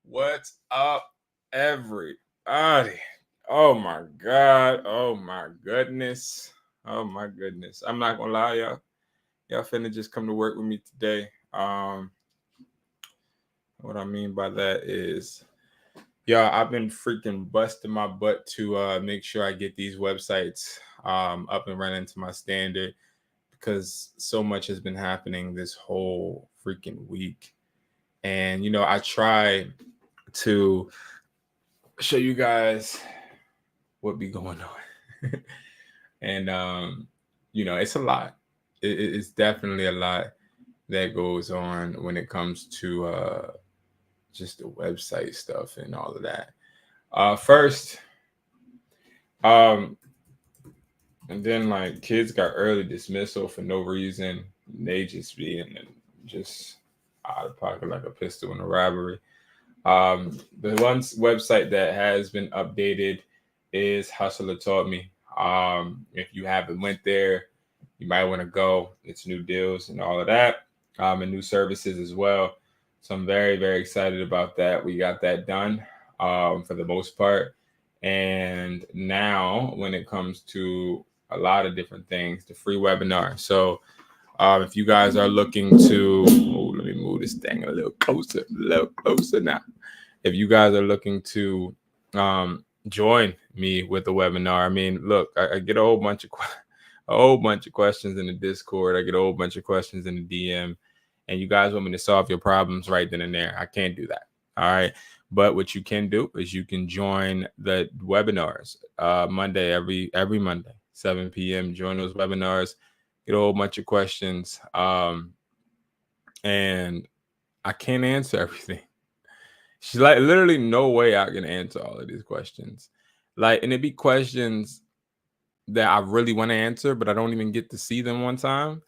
What's up, everybody? Oh my God. Oh my goodness. Oh my goodness. I'm not gonna lie, y'all. Y'all finna just come to work with me today. What I mean by that is, yeah, I've been freaking busting my butt to make sure I get these websites up and running to my standard, because so much has been happening this whole freaking week. And I try to show you guys what be going on. And it's a lot. It's definitely a lot that goes on when it comes to just the website stuff and all of that. First, and then like kids got early dismissal for no reason. They just being just out of pocket like a pistol in a robbery. The one website that has been updated is Hustler Taught Me. If you haven't went there, you might want to go. It's new deals and all of that, and new services as well. So I'm very, very excited about that. We got that done for the most part. And now when it comes to a lot of different things, the free webinar. So if you guys are looking to, let me move this thing a little closer now. If you guys are looking to join me with the webinar, I mean, look, I get a whole bunch of questions in the Discord. I get a whole bunch of questions in the DM, and you guys want me to solve your problems right then and there. I can't do that. All right. But what you can do is you can join the webinars Monday, every Monday, 7 p.m. Join those webinars, get a whole bunch of questions. And I can't answer everything. She's like, literally no way I can answer all of these questions. Like, and it'd be questions that I really want to answer, but I don't even get to see them one time.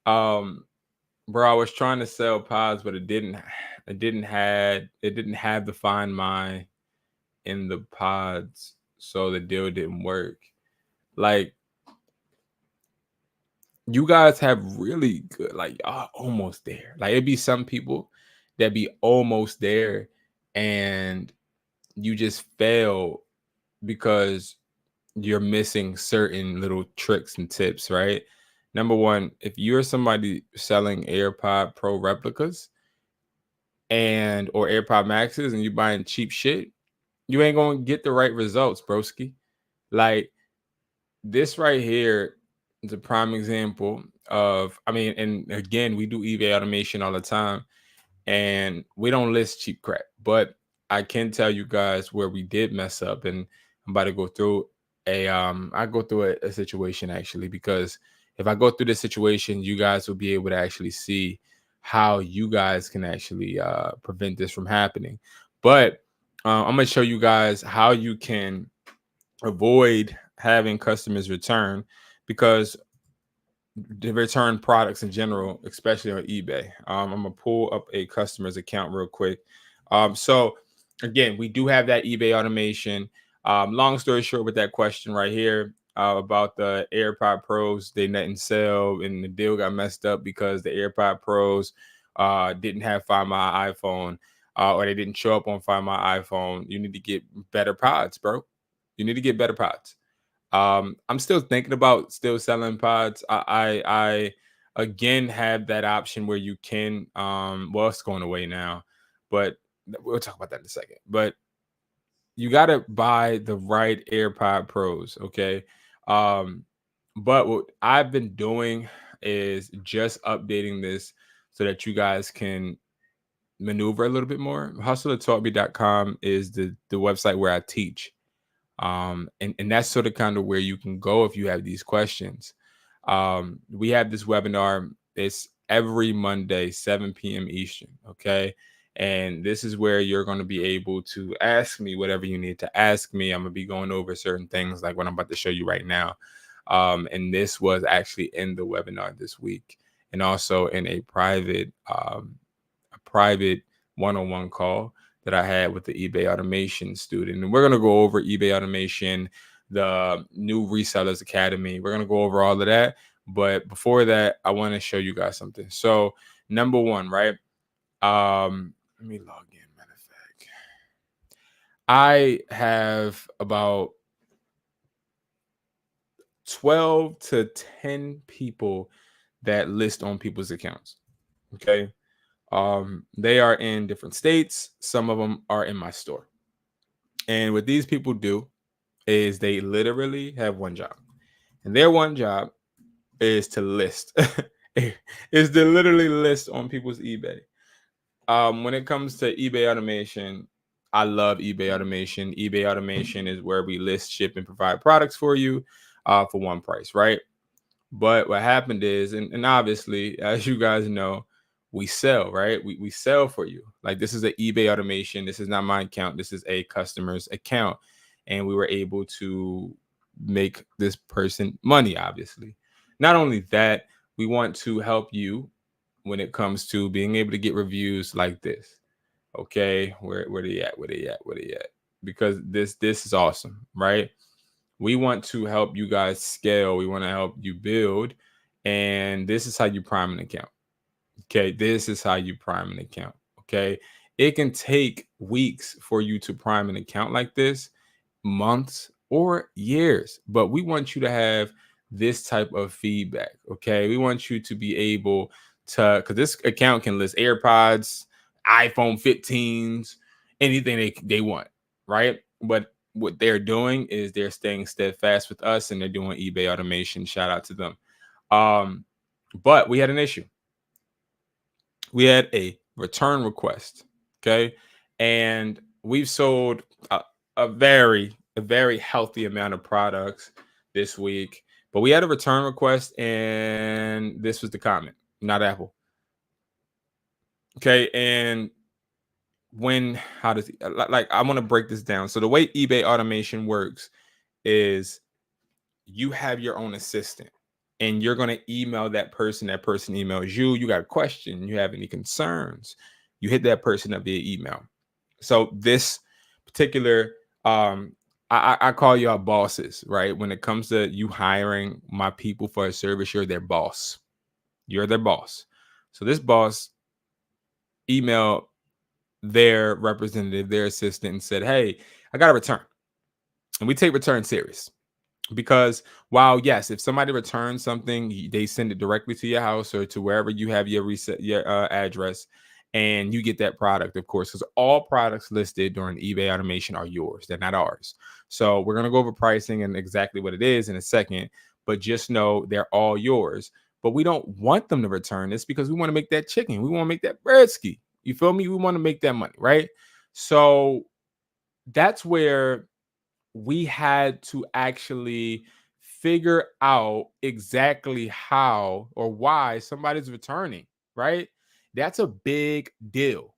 Bro, I was trying to sell pods, but it didn't have the Find My in the pods, so the deal didn't work. Like, you guys have really good, like, y'all almost there. Like, it'd be some people that be almost there and you just fail because you're missing certain little tricks and tips, right? Number one, if you're somebody selling AirPod Pro replicas and or AirPod Maxes and you buying cheap shit, you ain't gonna get the right results, broski. Like this right here is a prime example of, I mean, and again, we do eBay automation all the time and we don't list cheap crap, but I can tell you guys where we did mess up, and I'm about to go through I go through a situation actually, because if I go through this situation, you guys will be able to actually see how you guys can actually prevent this from happening. But I'm gonna show you guys how you can avoid having customers return, because the return products in general, especially on eBay. I'm gonna pull up a customer's account real quick. So again, we do have that eBay automation. Long story short, with that question right here about the AirPod Pros, they didn't sell, and the deal got messed up because the AirPod Pros didn't have Find My iPhone, or they didn't show up on Find My iPhone. You need to get better pods, bro. You need to get better pods. I'm still thinking about still selling pods. I again have that option where you can well, it's going away now, but we'll talk about that in a second. But you got to buy the right AirPod Pros, okay? Um but what I've been doing is just updating this so that you guys can maneuver a little bit more. Hustlertaught.me.com is the website where I teach, and that's sort of kind of where you can go if you have these questions. We have this webinar. It's every Monday 7 p.m. Eastern, okay? And this is where you're going to be able to ask me whatever you need to ask me. I'm going to be going over certain things like what I'm about to show you right now. And this was actually in the webinar this week, and also in a private one-on-one call that I had with the eBay automation student. And we're going to go over eBay automation, the new Resellers Academy. We're going to go over all of that. But before that, I want to show you guys something. So number one, right? Let me log in, matter of fact. I have about 12 to 10 people that list on people's accounts. Okay. They are in different states. Some of them are in my store. And what these people do is they literally have one job. And their one job is to list. Is to literally list on people's eBay. When it comes to eBay automation, I love eBay automation. eBay automation is where we list, ship, and provide products for you for one price, right? But what happened is, and obviously, as you guys know, we sell, right? We sell for you. Like this is an eBay automation. This is not my account. This is a customer's account. And we were able to make this person money, obviously. Not only that, we want to help you when it comes to being able to get reviews like this. Okay, where they at? Where they at? Where they at? Because this is awesome, right? We want to help you guys scale. We want to help you build. And this is how you prime an account. Okay. This is how you prime an account. Okay. It can take weeks for you to prime an account like this, months or years. But we want you to have this type of feedback. Okay. We want you to be able to, because this account can list AirPods, iPhone 15s, anything they want. Right. But what they're doing is they're staying steadfast with us and they're doing eBay automation. Shout out to them. But we had an issue. We had a return request. Okay. And we've sold a very healthy amount of products this week. But we had a return request, and this was the comment, not Apple. Okay. And how does like I want to break this down. So the way eBay automation works is you have your own assistant and you're going to email that person emails you got a question, you have any concerns, you hit that person up via email. So this particular I call y'all bosses, right? When it comes to you hiring my people for a service, you're their boss. So this boss emailed their representative, their assistant, and said, hey, I got a return. And we take return serious. Because while yes, if somebody returns something, they send it directly to your house or to wherever you have your address, and you get that product, of course, because all products listed during eBay automation are yours. They're not ours. So we're gonna go over pricing and exactly what it is in a second, but just know they're all yours. But we don't want them to return this because we want to make that chicken. We want to make that bread ski. You feel me? We want to make that money, right? So that's where we had to actually figure out exactly how or why somebody's returning, right? That's a big deal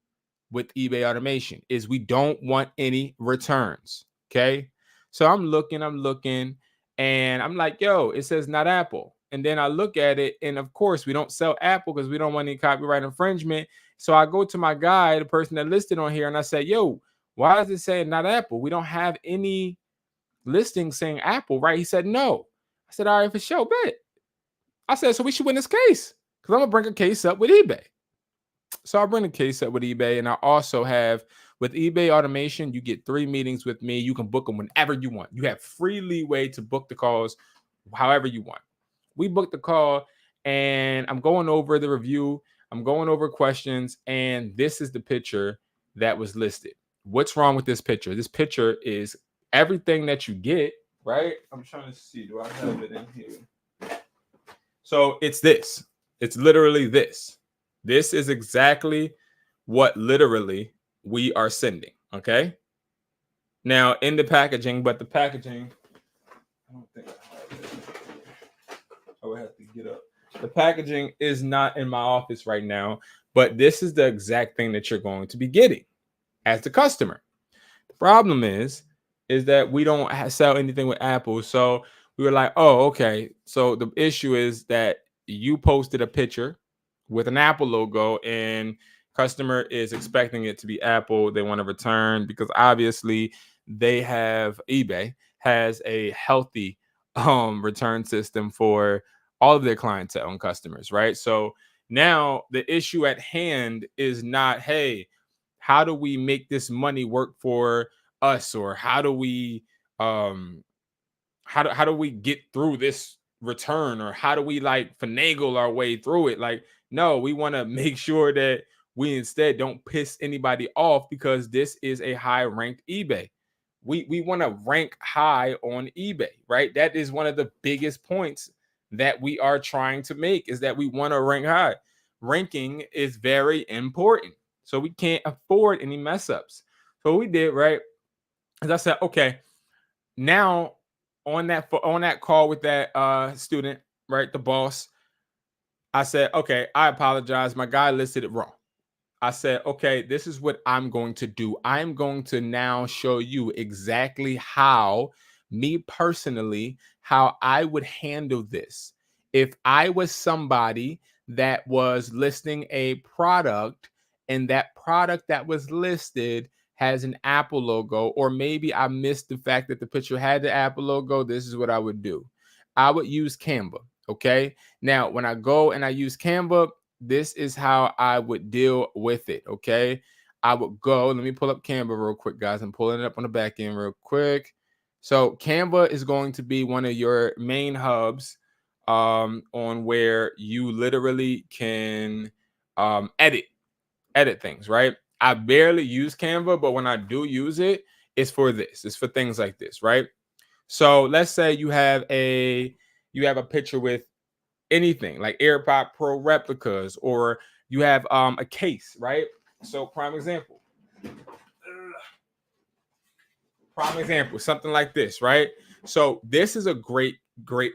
with eBay automation is we don't want any returns, okay? So I'm looking and I'm like, yo, it says not Apple. And then I look at it and of course we don't sell Apple because we don't want any copyright infringement. So I go to my guy, the person that listed on here and I say, yo, why is it saying not Apple? We don't have any listing saying Apple, right? He said, no. I said, all right, for sure, bet. I said, so we should win this case because I'm going to bring a case up with eBay. So I bring a case up with eBay, and I also have with eBay automation, you get 3 meetings with me. You can book them whenever you want. You have free leeway to book the calls however you want. We booked the call, and I'm going over the review. I'm going over questions, and this is the picture that was listed. What's wrong with this picture? This picture is everything that you get, right? I'm trying to see. Do I have it in here? So it's this. It's literally this. This is exactly what literally we are sending. Okay. Now in the packaging, but the packaging, I don't think I have it. I would have to get up. The packaging is not in my office right now, but this is the exact thing that you're going to be getting as the customer. The problem is that we don't sell anything with Apple. So we were like, oh, okay. So the issue is that you posted a picture with an Apple logo and customer is expecting it to be Apple. They want to return because obviously eBay has a healthy return system for all of their clientele and customers, right? So now the issue at hand is not, hey, how do we make this money work for us, or how do we how do we get through this return, or how do we like finagle our way through it? Like, no, we want to make sure that we instead don't piss anybody off because this is a high ranked eBay. We want to rank high on eBay, right? That is one of the biggest points that we are trying to make, is that we want to rank high. Ranking is very important. So we can't afford any mess ups. So what we did, right, as I said, okay, now on that call with that student, right, the boss, I said, okay, I apologize. My guy listed it wrong. I said, okay, this is what I'm going to do. I'm going to now show you exactly how, me personally, how I would handle this. If I was somebody that was listing a product and that product that was listed has an Apple logo, or maybe I missed the fact that the picture had the Apple logo, this is what I would do. I would use Canva. Okay. Now, when I go and I use Canva, this is how I would deal with it. Okay. I would go, let me pull up Canva real quick, guys. I'm pulling it up on the back end real quick. So Canva is going to be one of your main hubs on where you literally can edit things, right? I barely use Canva, but when I do use it, it's for this. It's for things like this, right? So let's say you have a picture with anything like AirPod Pro replicas, or you have a case, right? So prime example, something like this, right? So this is a great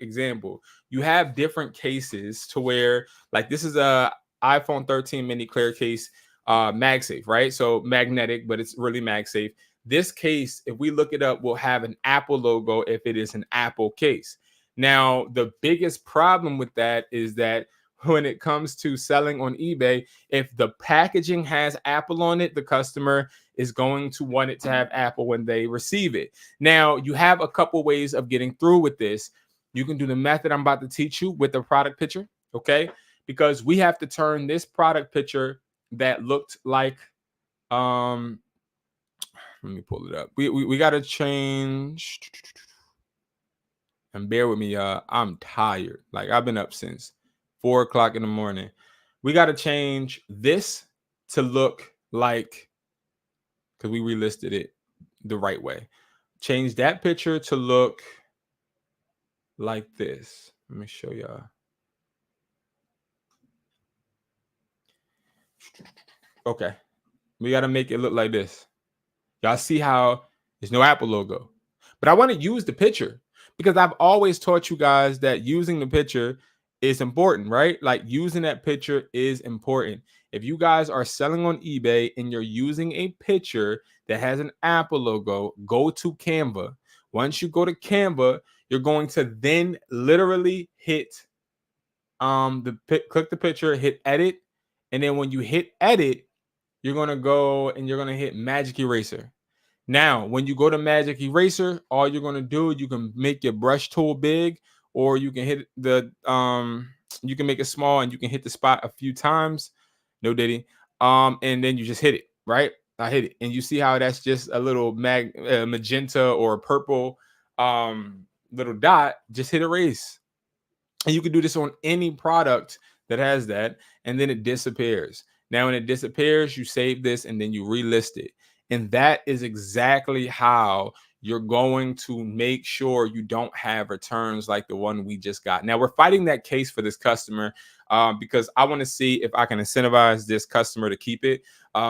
example. You have different cases to where, like, this is a iPhone 13 mini clear case, MagSafe, right? So magnetic, but it's really MagSafe. This case, if we look it up, will have an Apple logo if it is an Apple case. Now, the biggest problem with that is that when it comes to selling on eBay, if the packaging has Apple on it, the customer is going to want it to have Apple when they receive it. Now, you have a couple ways of getting through with this. You can do the method I'm about to teach you with the product picture, okay? Because we have to turn this product picture that looked like, let me pull it up. We got to change. And bear with me, y'all. I'm tired. Like, I've been up since 4 o'clock in the morning. We got to change this to look like, because we relisted it the right way. Change that picture to look like this. Let me show y'all. Okay. We got to make it look like this. Y'all see how there's no Apple logo. But I want to use the picture because I've always taught you guys that using the picture is important, right? Like, using that picture is important. If you guys are selling on eBay and you're using a picture that has an Apple logo, go to Canva. Once you go to Canva, you're going to then literally hit click the picture, hit edit, and then when you hit edit, you're going to go and you're going to hit Magic Eraser. Now, when you go to Magic Eraser, all you're going to do, you can make your brush tool big, or you can hit the you can make it small and you can hit the spot a few times. No diddy. And then you just hit it, right? I hit it. And you see how that's just a little magenta or purple little dot. Just hit erase. And you can do this on any product that has that, and then it disappears. Now, when it disappears, you save this and then you relist it. And that is exactly how you're going to make sure you don't have returns like the one we just got. Now, we're fighting that case for this customer because I want to see if I can incentivize this customer to keep it.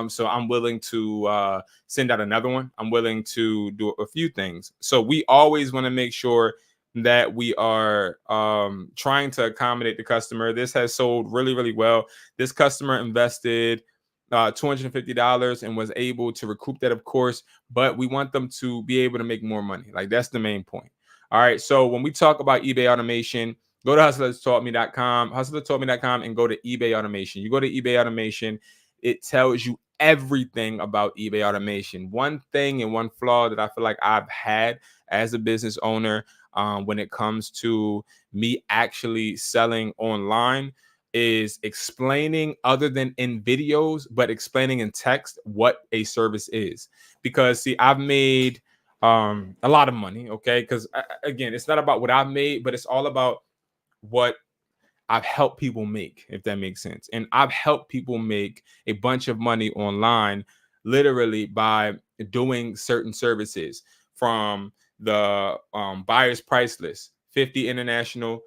So I'm willing to send out another one. I'm willing to do a few things. So we always want to make sure that we are trying to accommodate the customer. This has sold really, really well. This customer invested $250 and was able to recoup that, of course, but we want them to be able to make more money. Like, that's the main point. All right. So when we talk about eBay automation, go to hustlerstaught.me.com, and go to eBay automation. You go to eBay automation, it tells you everything about eBay automation. One thing and one flaw that I feel like I've had as a business owner when it comes to me actually selling online is explaining, other than in videos, but explaining in text what a service is. Because see, I've made a lot of money, okay? Because again, it's not about what I've made, but it's all about what I've helped people make, if that makes sense. And I've helped people make a bunch of money online, literally by doing certain services, from the buyer's price list, 50 international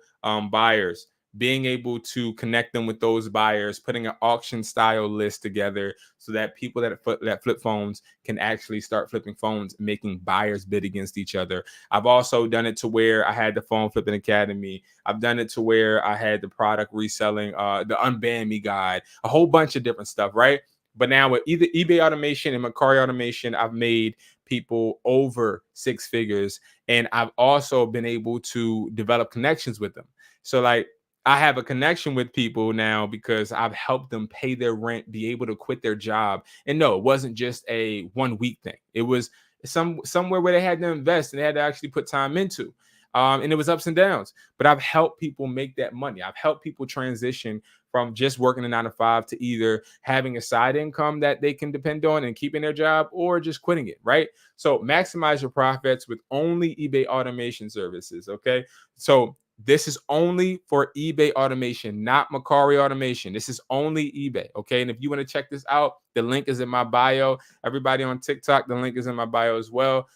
buyers, being able to connect them with those buyers, putting an auction style list together so that people that flip phones can actually start flipping phones, making buyers bid against each other. I've also done it to where I had the Phone Flipping Academy. I've done it to where I had the product reselling, the Unban Me guide, a whole bunch of different stuff, right? But now with either eBay automation and MERCARI automation, I've made people over six figures, and I've also been able to develop connections with them. So like, I have a connection with people now because I've helped them pay their rent, be able to quit their job. And no, it wasn't just a 1 week thing. It was somewhere where they had to invest and they had to actually put time into. And it was ups and downs. But I've helped people make that money. I've helped people transition from just working a 9 to 5 to either having a side income that they can depend on and keeping their job, or just quitting it, right? So maximize your profits with only eBay automation services, okay? So this is only for eBay automation, not MERCARI automation. This is only eBay, okay? And if you want to check this out, the link is in my bio. Everybody on TikTok, the link is in my bio as well.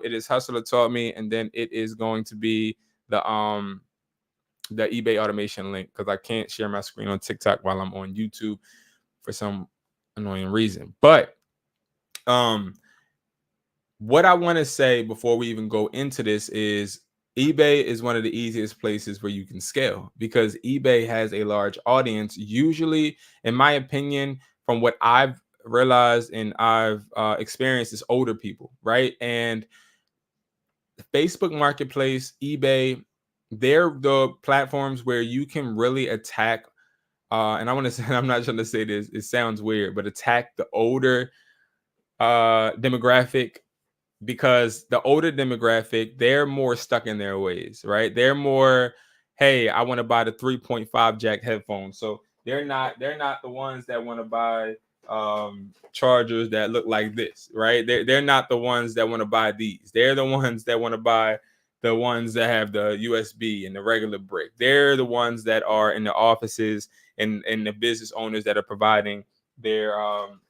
It is Hustler Taught Me, and then it is going to be the eBay automation link, because I can't share my screen on TikTok while I'm on YouTube for some annoying reason. But what I want to say before we even go into this is eBay is one of the easiest places where you can scale, because eBay has a large audience. Usually, in my opinion, from what I've realized and I've experienced, is older people, right? And Facebook Marketplace, eBay, they're the platforms where you can really attack. And I want to say, I'm not trying to say this, it sounds weird, but attack the older demographic, because the older demographic, they're more stuck in their ways, right? They're more, hey, I want to buy the 3.5 jack headphones. So they're not the ones that want to buy chargers that look like this, right? They're not the ones that want to buy these. They're the ones that want to buy the ones that have the USB and the regular brick. They're the ones that are in the offices and the business owners that are providing their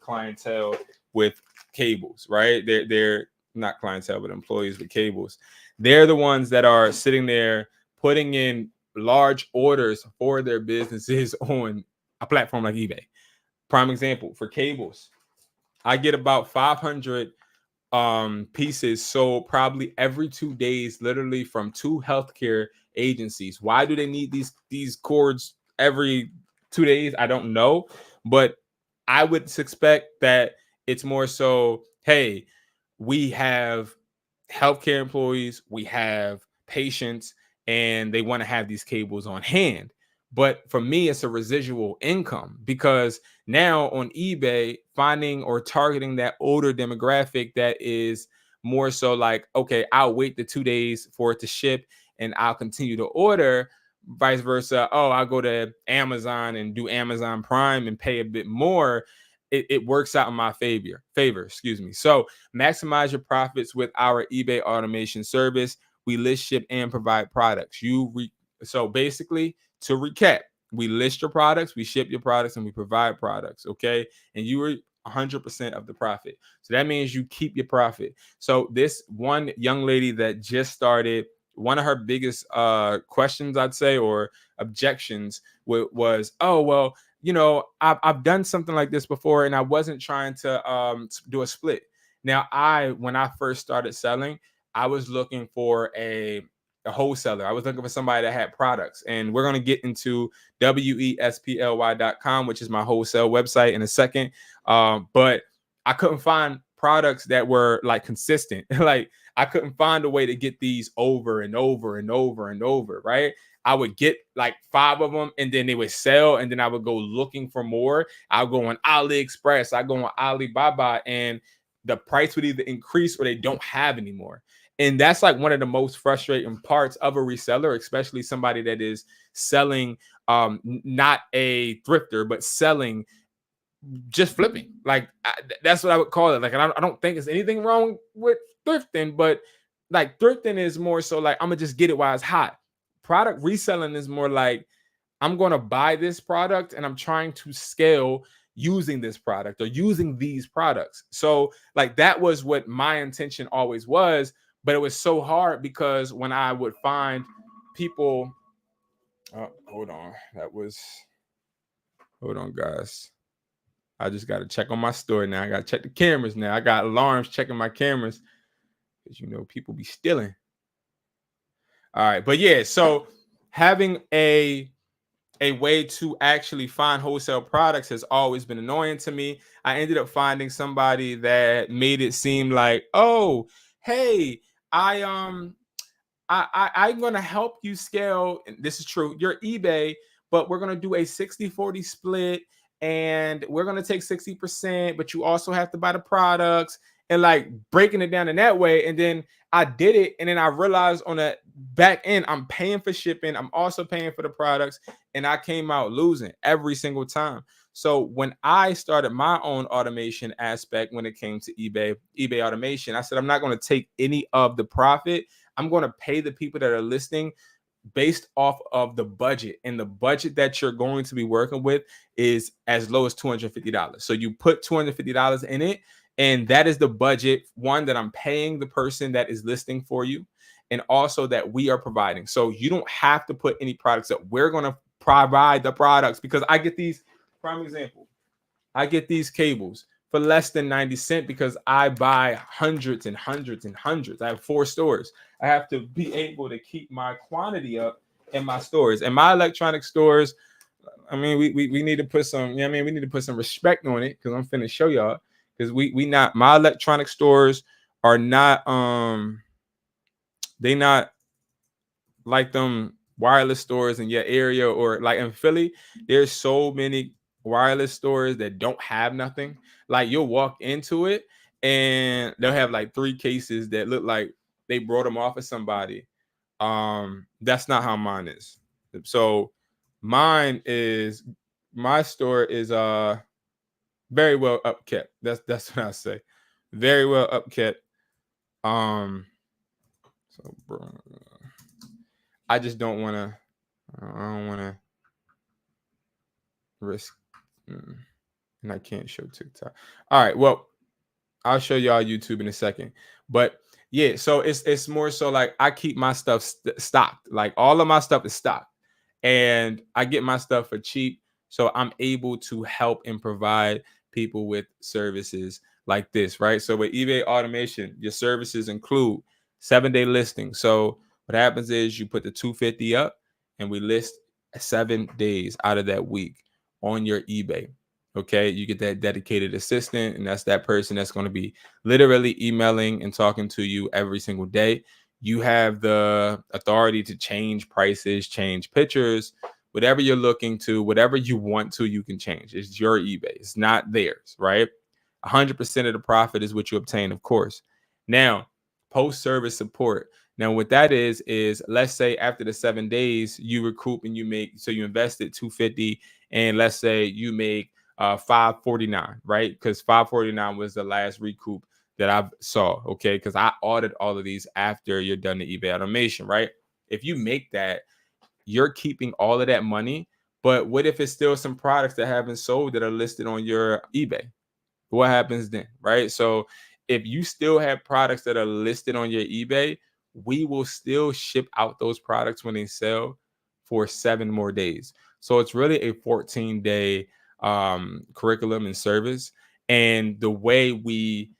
clientele with cables, right? They're not clientele, but employees with cables. They're the ones that are sitting there putting in large orders for their businesses on a platform like eBay. Prime example for cables, I get about 500 pieces sold probably every 2 days, literally from 2 healthcare agencies. Why do they need these cords every 2 days? I don't know, but I would suspect that it's more so, hey, we have healthcare employees, we have patients, and they want to have these cables on hand. But for me, it's a residual income because now on eBay, finding or targeting that older demographic that is more so like, okay, I'll wait the 2 days for it to ship and I'll continue to order, vice versa. Oh, I'll go to Amazon and do Amazon Prime and pay a bit more. It works out in my favor, excuse me. So maximize your profits with our eBay automation service. We list, ship, and provide products. So basically, to recap, we list your products, we ship your products, and we provide products. Okay, and you are 100% of the profit. So that means you keep your profit. So this one young lady that just started, one of her biggest questions, I'd say, or objections was, oh, well, I've done something like this before and I wasn't trying to do a split. Now, when I first started selling, I was looking for a wholesaler. I was looking for somebody that had products, and we're going to get into wesply.com, which is my wholesale website, in a second. But I couldn't find products that were like consistent. Like I couldn't find a way to get these over and over and over and over, right? I would get like 5 of them and then they would sell, and then I would go looking for more. I'll go on AliExpress, I go on Alibaba, and the price would either increase or they don't have anymore. And that's like one of the most frustrating parts of a reseller, especially somebody that is selling, not a thrifter, but selling, just flipping. Like that's what I would call it. Like, I don't think there's anything wrong with thrifting, but like thrifting is more so like, I'm gonna just get it while it's hot. Product reselling is more like, I'm going to buy this product and I'm trying to scale using this product or using these products. So like that was what my intention always was, but it was so hard because when I would find people, hold on guys. I just got to check on my store now. I got to check the cameras now. I got alarms checking my cameras because people be stealing. All right, but yeah, so having a way to actually find wholesale products has always been annoying to me. I ended up finding somebody that made it seem like, oh, hey, I'm going to help you scale. And this is true. Your eBay, but we're going to do a 60-40 split, and we're going to take 60%, but you also have to buy the products, and like breaking it down in that way. And then I did it, and then I realized on the back end, I'm paying for shipping. I'm also paying for the products, and I came out losing every single time. So when I started my own automation aspect, when it came to eBay automation, I said, I'm not going to take any of the profit. I'm going to pay the people that are listening based off of the budget, and the budget that you're going to be working with is as low as $250. So you put $250 in it, and that is the budget, one, that I'm paying the person that is listing for you, and also that we are providing. So you don't have to put any products up. We're going to provide the products, because I get these, prime example, I get these cables for less than 90 cents because I buy hundreds and hundreds and hundreds. I have 4 stores. I have to be able to keep my quantity up in my stores. And my electronic stores, I mean, we need to put some, we need to put some respect on it, because I'm finna show y'all. Because we not, my electronic stores are not, they not like them wireless stores in your area, or like in Philly, there's so many wireless stores that don't have nothing. Like you'll walk into it and they'll have like 3 cases that look like they brought them off of somebody. That's not how mine is. So my store is very well upkept. That's what I say. Very well upkept. So, bro, I just don't want to. I don't want to risk, and I can't show TikTok. All right, well, I'll show y'all YouTube in a second, but yeah, so it's more so like I keep my stuff stocked. Like all of my stuff is stocked, and I get my stuff for cheap, so I'm able to help and provide people with services like this, right? So with eBay automation, your services include 7-day listing. So what happens is you put the 250 up, and we list 7 days out of that week on your eBay. Okay, you get that dedicated assistant, and that's that person that's going to be literally emailing and talking to you every single day. You have the authority to change prices, change pictures, whatever you're looking to, whatever you want to, you can change. It's your eBay, it's not theirs, right? 100% of the profit is what you obtain, of course. Now, post-service support. Now, what that is let's say after the 7 days, you recoup and you make, so you invested 250, and let's say you make 549, right? Because 549 was the last recoup that I saw, okay? Because I audit all of these after you're done the eBay automation, right? If you make that, you're keeping all of that money. But what if it's still some products that haven't sold that are listed on your eBay? What happens then, right? So if you still have products that are listed on your eBay, we will still ship out those products when they sell for 7 more days. So it's really a 14-day curriculum and service. And the way we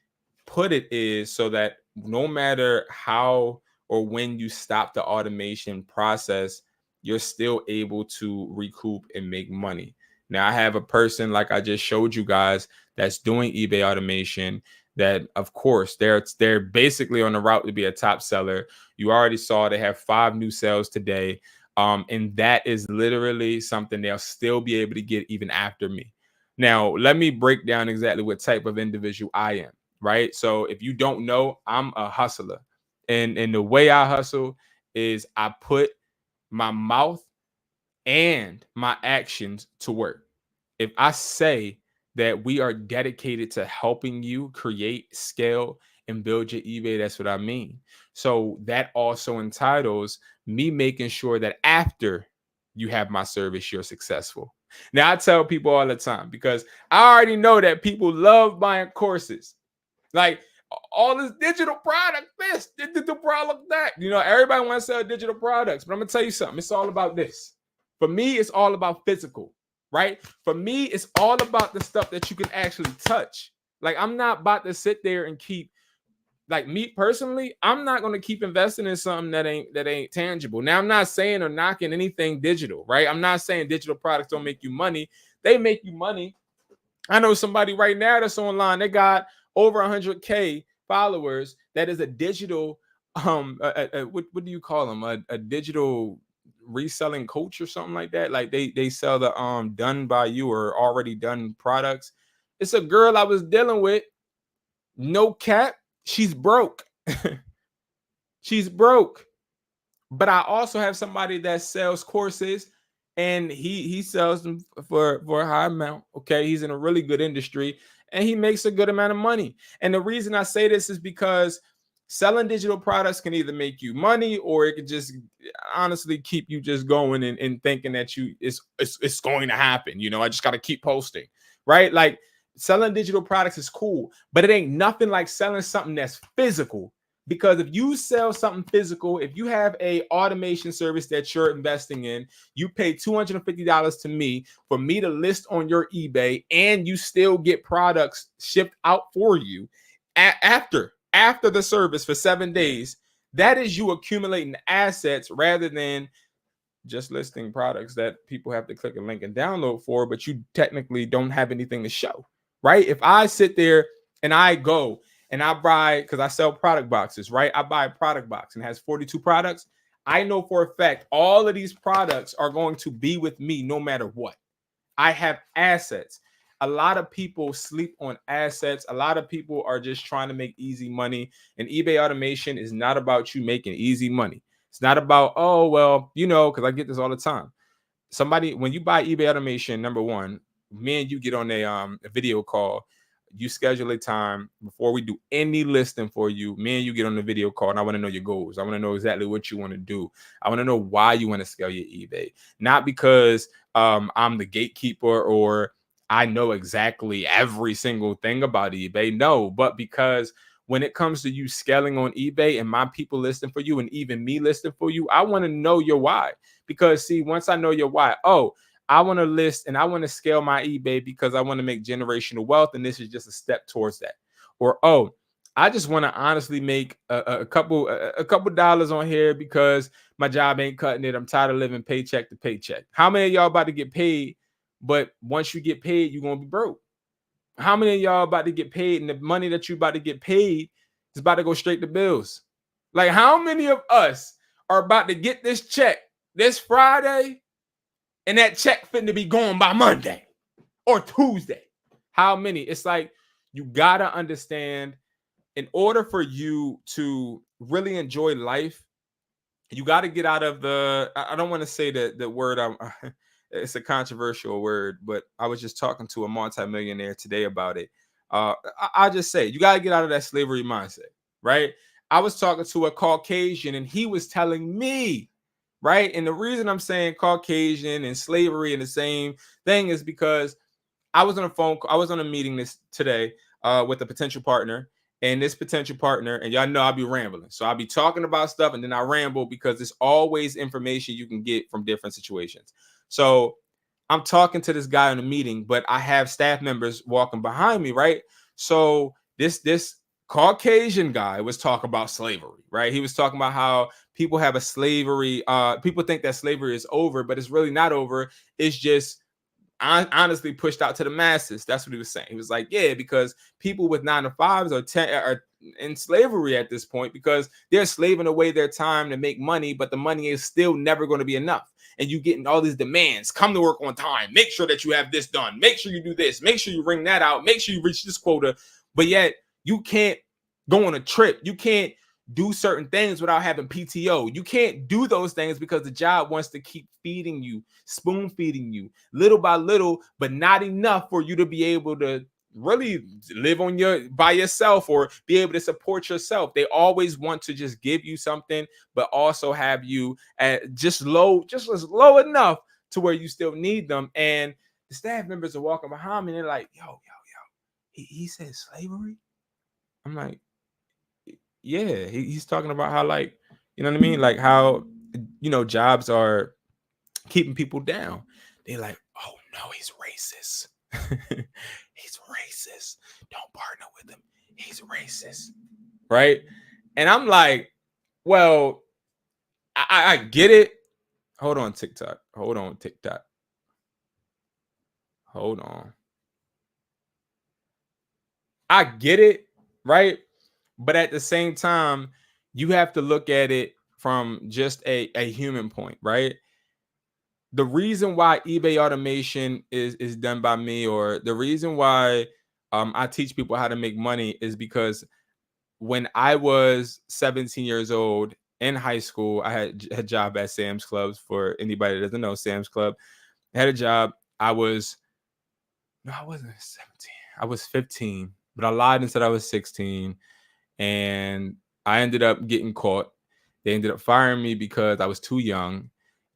put it is so that no matter how or when you stop the automation process, you're still able to recoup and make money. Now, I have a person like I just showed you guys that's doing eBay automation that, of course, they're basically on the route to be a top seller. You already saw they have 5 new sales today. And that is literally something they'll still be able to get even after me. Now, let me break down exactly what type of individual I am, right? So if you don't know, I'm a hustler. And the way I hustle is I put my mouth and my actions to work. If I say that we are dedicated to helping you create, scale, and build your eBay, that's what I mean. So that also entitles me making sure that after you have my service, you're successful. Now, I tell people all the time because I already know that people love buying courses. Like all this digital product, this digital product, that. You know, everybody wants to sell digital products, but I'm gonna tell you something. It's all about this. For me, it's all about physical, right? For me, it's all about the stuff that you can actually touch. Like, I'm not about to sit there and keep, like, me personally, I'm not going to keep investing in something that ain't tangible. Now, I'm not saying or knocking anything digital, right? I'm not saying digital products don't make you money. They make you money. I know somebody right now that's online. They got over 100K followers. That is a digital, what do you call them? A digital reselling coach or something like that. Like they sell the done by you or already done products. It's a girl I was dealing with. No cap. She's broke. She's broke. But I also have somebody that sells courses, and he sells them for a high amount. Okay, he's in a really good industry, and he makes a good amount of money. And the reason I say this is because selling digital products can either make you money, or it could just honestly keep you just going and thinking that it's going to happen. You know, I just got to keep posting, right? Like, selling digital products is cool, but it ain't nothing like selling something that's physical. Because if you sell something physical, if you have a automation service that you're investing in, you pay $250 to me for me to list on your eBay, and you still get products shipped out for you after the service for 7 days. That is you accumulating assets rather than just listing products that people have to click a link and download for, but you technically don't have anything to show, right? If I sit there and I go and I buy, because I sell product boxes, right? I buy a product box and it has 42 products. I know for a fact all of these products are going to be with me no matter what. I have assets. A lot of people sleep on assets. A lot of people are just trying to make easy money. And eBay automation is not about you making easy money. It's not about, oh, well, you know, because I get this all the time. Somebody, when you buy eBay automation, number one, me and you get on a video call. you schedule a time before we do any listing for you. Me and you get on the video call, and I want to know your goals. I want to know exactly what you want to do. I want to know why you want to scale your eBay, not because I'm the gatekeeper or I know exactly every single thing about eBay. No, but because when it comes to you scaling on eBay and my people listing for you and even me listing for you, I want to know your why. Because see, once I know your why, oh, I want to list and I want to scale my eBay because I want to make generational wealth, and this is just a step towards that. Or oh, I just want to honestly make a couple dollars on here because my job ain't cutting it. I'm tired of living paycheck to paycheck. How many of y'all about to get paid, but once you get paid, you're gonna be broke? How many of y'all about to get paid and the money that you about to get paid is about to go straight to bills? Like, how many of us are about to get this check this Friday and that check fitting to be gone by Monday or Tuesday? How many? It's like, you gotta understand, in order for you to really enjoy life, you got to get out of I don't want to say the word, it's a controversial word, but I was just talking to a multimillionaire today about it. I just say you got to get out of that slavery mindset, right? I was talking to a Caucasian and he was telling me, right? And the reason I'm saying Caucasian and slavery and the same thing is because I was on a meeting today with a potential partner, and this potential partner, and y'all know I'll be rambling. So I'll be talking about stuff and then I ramble because there's always information you can get from different situations. So I'm talking to this guy in a meeting, but I have staff members walking behind me, right? So this Caucasian guy was talking about slavery, right? He was talking about how people have a slavery, people think that slavery is over, but it's really not over. It's just honestly pushed out to the masses. That's what he was saying. He was like, yeah, because people with 9 to 5s are in slavery at this point because they're slaving away their time to make money, but the money is still never going to be enough. And you getting all these demands: come to work on time, make sure that you have this done, make sure you do this, make sure you ring that out, make sure you reach this quota. But yet you can't go on a trip. You can't do certain things without having PTO. You can't do those things because the job wants to keep feeding you, spoon feeding you little by little, but not enough for you to be able to really live by yourself or be able to support yourself. They always want to just give you something, but also have you at just as low enough to where you still need them. And the staff members are walking behind me and they're like, yo, he said slavery. I'm like, yeah, he's talking about how, like, you know what I mean? Like how, jobs are keeping people down. They're like, oh no, he's racist. He's racist. Don't partner with him. He's racist. Right? And I'm like, well, I get it. Hold on, TikTok. Hold on. I get it, right? But at the same time, you have to look at it from just a human point, right? The reason why eBay automation is done by me, or the reason why I teach people how to make money, is because when I was 17 years old in high school, I had a job at Sam's Club. For anybody that doesn't know, Sam's Club, I had a job. I wasn't 17. I was 15, but I lied and said I was 16. And I ended up getting caught. They ended up firing me because I was too young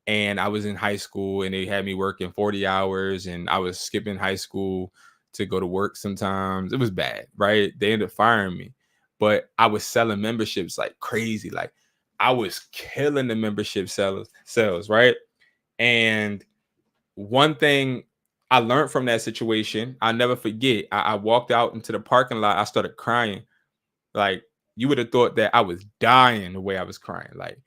and I was in high school and they had me working 40 hours and I was skipping high school to go to work sometimes. It was bad, right? They ended up firing me, but I was selling memberships like crazy. Like, I was killing the membership sales, right? And one thing I learned from that situation, I'll never forget. I walked out into the parking lot. I started crying. Like, you would have thought that I was dying the way I was crying. Like,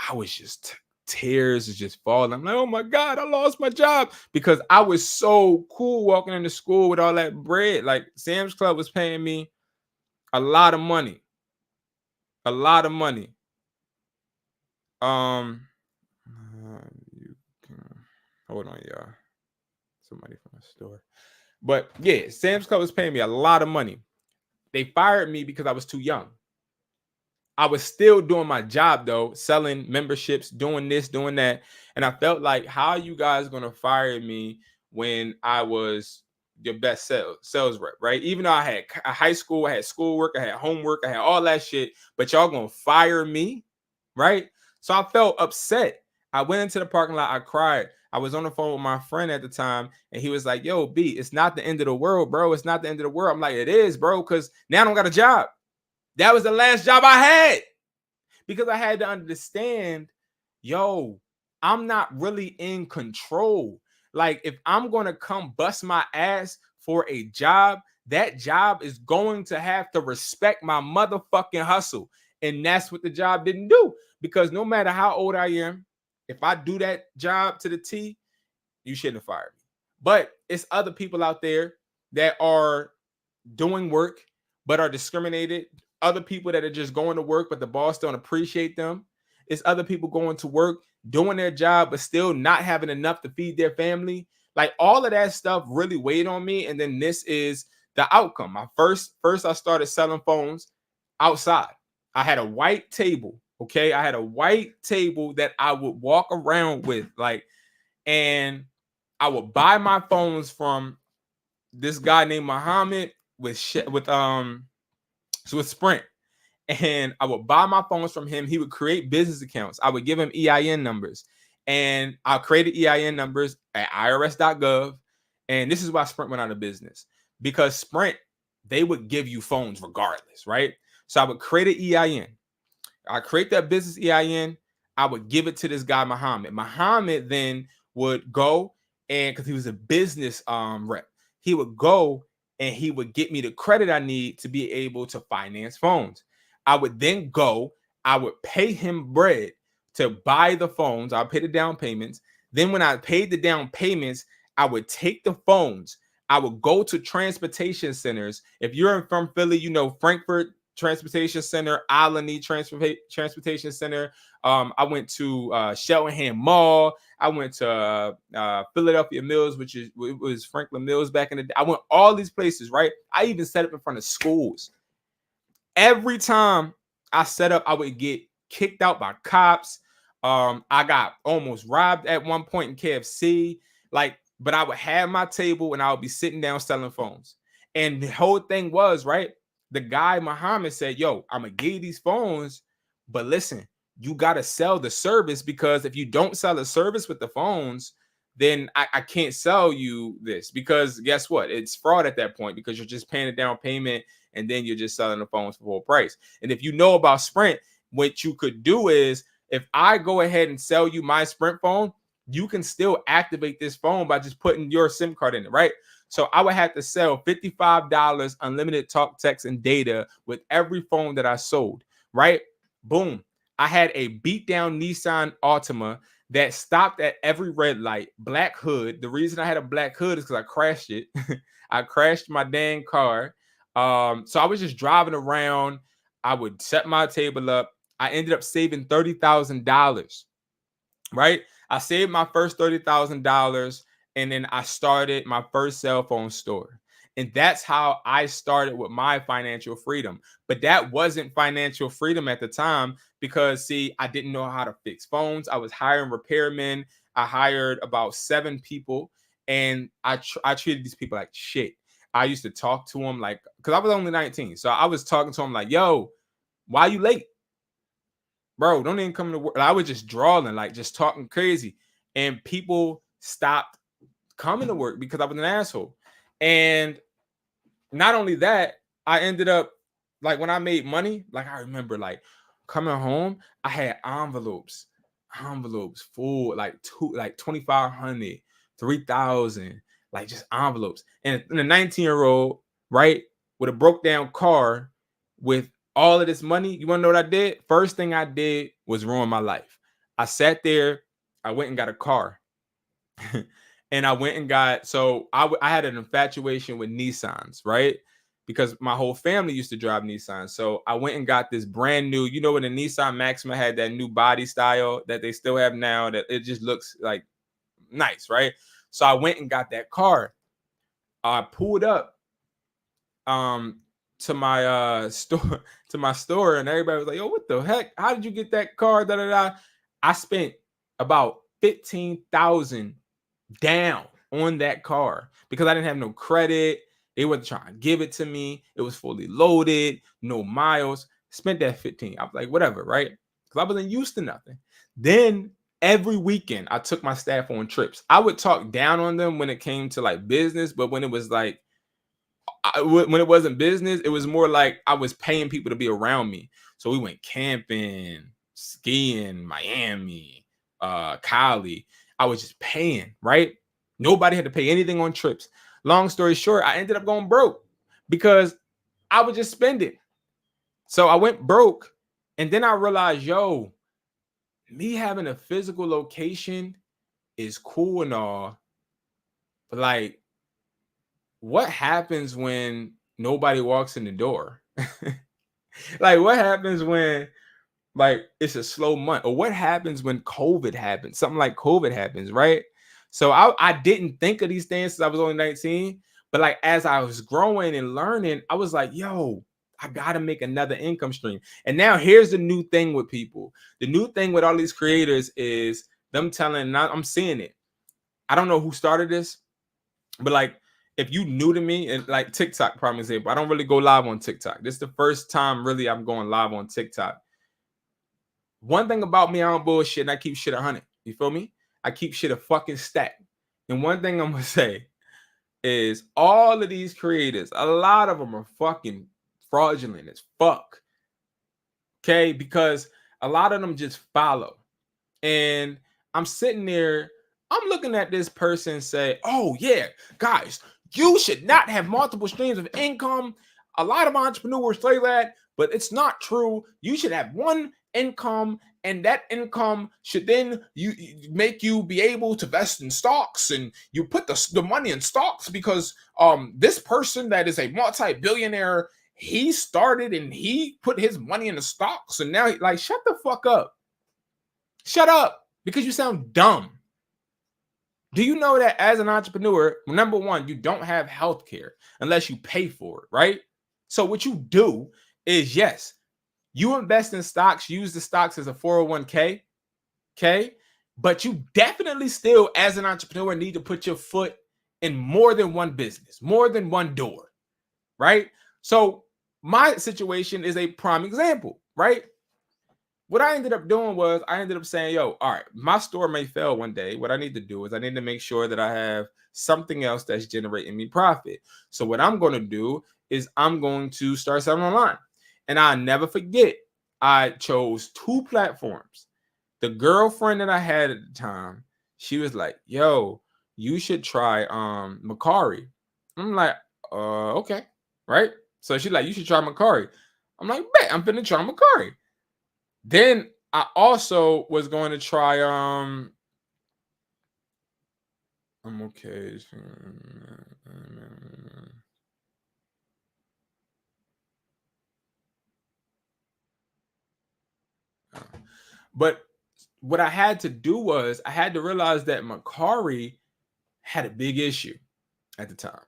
I was just tears is just falling. I'm like, oh my God, I lost my job, because I was so cool walking into school with all that bread. Like, Sam's Club was paying me a lot of money. A lot of money. You can, hold on, y'all. Somebody from the store. But yeah, Sam's Club was paying me a lot of money. They fired me because I was too young. I was still doing my job though, selling memberships, doing this, doing that. And I felt like, how are you guys going to fire me when I was your best sales rep, right? Even though I had a high school, I had schoolwork, I had homework, I had all that shit, but y'all gonna fire me, right? So I felt upset. I went into the parking lot, I cried. I was on the phone with my friend at the time, and he was like, "Yo, B, it's not the end of the world, bro. It's not the end of the world." I'm like, "It is, bro, because now I don't got a job. That was the last job I had." Because I had to understand, yo, I'm not really in control. Like, if I'm going to come bust my ass for a job, that job is going to have to respect my motherfucking hustle. And that's what the job didn't do. Because no matter how old I am, if I do that job to the T, you shouldn't have fired me. But it's other people out there that are doing work but are discriminated. Other people that are just going to work but the boss don't appreciate them. It's other people going to work doing their job but still not having enough to feed their family. Like, all of that stuff really weighed on me. And then this is the outcome. My first I started selling phones outside. I had a white table. Okay, I had a white table that I would walk around with, like, and I would buy my phones from this guy named Muhammad with Sprint, and I would buy my phones from him. He would create business accounts. I would give him EIN numbers, and I created EIN numbers at irs.gov. And this is why Sprint went out of business, because Sprint, they would give you phones regardless, right? So I would create an EIN. I create that business EIN. I would give it to this guy, Muhammad. Muhammad then would go, and because he was a business rep, he would go and he would get me the credit I need to be able to finance phones. I would then go, I would pay him bread to buy the phones. I'll pay the down payments. Then when I paid the down payments, I would take the phones. I would go to transportation centers. If you're from Philly, you know Frankfurt Transportation Center, Alany Transportation Center. I went to Cheltenham Mall. I went to Philadelphia Mills, which was Franklin Mills back in the day. I went all these places, right? I even set up in front of schools. Every time I set up, I would get kicked out by cops. I got almost robbed at one point in KFC. But I would have my table and I would be sitting down selling phones. And the whole thing was, right, the guy Muhammad said, "Yo, I'm gonna give you these phones, but listen, you gotta sell the service, because if you don't sell the service with the phones, then I can't sell you this, because guess what? It's fraud at that point, because you're just paying a down payment and then you're just selling the phones for full price." And if you know about Sprint, what you could do is, if I go ahead and sell you my Sprint phone, you can still activate this phone by just putting your SIM card in it, right? So I would have to sell $55 unlimited talk, text, and data with every phone that I sold, right? Boom. I had a beat down Nissan Altima that stopped at every red light, black hood. The reason I had a black hood is because I crashed it. I crashed my dang car. So I was just driving around. I would set my table up. I ended up saving $30,000, right? I saved my first $30,000. And then I started my first cell phone store. And that's how I started with my financial freedom. But that wasn't financial freedom at the time, because, see, I didn't know how to fix phones. I was hiring repairmen. I hired about 7 people, and I treated these people like shit. I used to talk to them like, because I was only 19. So I was talking to them like, "Yo, why you late? Bro, don't even come to work." I was just drawing, like just talking crazy. And people stopped coming to work because I was an asshole. And not only that, I ended up, like, when I made money, like, I remember, like, coming home, I had envelopes full, like 2,500, 3,000, like, just envelopes. And a 19-year-old, right, with a broke down car with all of this money, you want to know what I did? First thing I did was ruin my life. I sat there, I went and got a car. And I went and got, so I had an infatuation with Nissans, right? Because my whole family used to drive Nissans. So I went and got this brand new, you know, when the Nissan Maxima had that new body style that they still have now, that it just looks like nice, right? So I went and got that car. I pulled up to my store, and everybody was like, "Yo, what the heck? How did you get that car?" Da, da, da. I spent about $15,000 down on that car because I didn't have no credit. They wasn't trying to give it to me. It was fully loaded, no miles. Spent that 15. I was like, whatever, right? Because I wasn't used to nothing. Then every weekend, I took my staff on trips. I would talk down on them when it came to like business, but when it was like, when it wasn't business, it was more like I was paying people to be around me. So we went camping, skiing, Miami, Cali. I was just paying, right? Nobody had to pay anything on trips. Long story short, I ended up going broke because I would just spend it. So I went broke, and then I realized, yo, me having a physical location is cool and all, but like, what happens when nobody walks in the door? Like, what happens when like it's a slow month? Or what happens when COVID happens? Something like COVID happens, right? So I didn't think of these things since I was only 19. But like as I was growing and learning, I was like, yo, I gotta make another income stream. And now here's the new thing with people. The new thing with all these creators is them telling, now I'm seeing it. I don't know who started this, but like if you new to me and like TikTok, prime example, I don't really go live on TikTok. This is the first time really I'm going live on TikTok. One thing about me, I don't bullshit and I keep shit 100. You feel me? I keep shit a fucking stack. And one thing I'm gonna say is all of these creators, a lot of them are fucking fraudulent as fuck. Okay, because a lot of them just follow. And I'm sitting there, I'm looking at this person and say, oh yeah, guys, you should not have multiple streams of income. A lot of entrepreneurs say that, but it's not true. You should have one income, and that income should then you make you be able to invest in stocks, and you put the money in stocks because this person that is a multi-billionaire, he started and he put his money in the stocks, and now like shut the fuck up. Shut up, because you sound dumb. Do you know that as an entrepreneur, number one, you don't have health care unless you pay for it, right? So what you do is, yes, you invest in stocks, use the stocks as a 401k, okay? But you definitely still, as an entrepreneur, need to put your foot in more than one business, more than one door, right? So my situation is a prime example, right? What I ended up doing was I ended up saying, yo, all right, my store may fail one day. What I need to do is I need to make sure that I have something else that's generating me profit. So what I'm going to do is I'm going to start selling online. And I'll never forget, I chose 2 platforms. The girlfriend that I had at the time, she was like, yo, you should try MERCARI. I'm like, okay, right? So she's like, you should try MERCARI. I'm like, bet, I'm finna try MERCARI. Then I also was going to try I'm okay. But what I had to do was I had to realize that MERCARI had a big issue at the time.